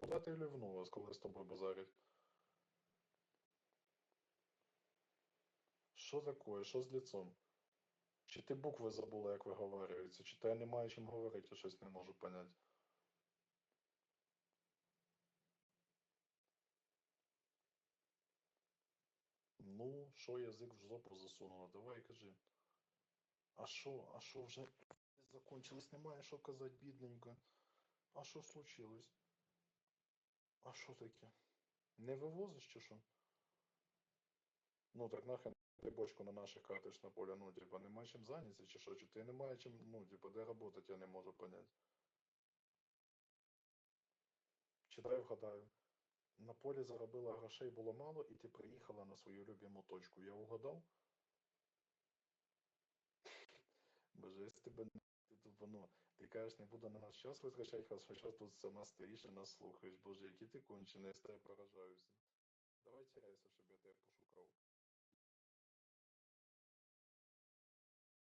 куди ти лівнулась, коли з тобою базарять? Що таке? Що з лицом? Чи ти букви забула, як виговорюються? Чи то я не маю чим говорити, я щось не можу поняти. Ну, що язик в жопу засунула? Давай кажи. А що вже закончилось? Немає що казати, бідненько. А що случилось? А що таке? Не вивозиш чи що? Ну так нахрен ти бочку на наших катиш на поле, ну типа нема чим зайнятися чи що? Чи ти немає чим, ну типа де работать, я не можу понять. Читай вгадаю. На полі заробила грошей було мало, і ти приїхала на свою любиму точку. Я угадав? Боже, якщо тебе не воно, ти кажеш, не буду на нас час витрачати, хоча зараз тут сама стоїш і нас слухаєш. Боже, який ти кончений, я з тебе поражаюся. Давай теряйся,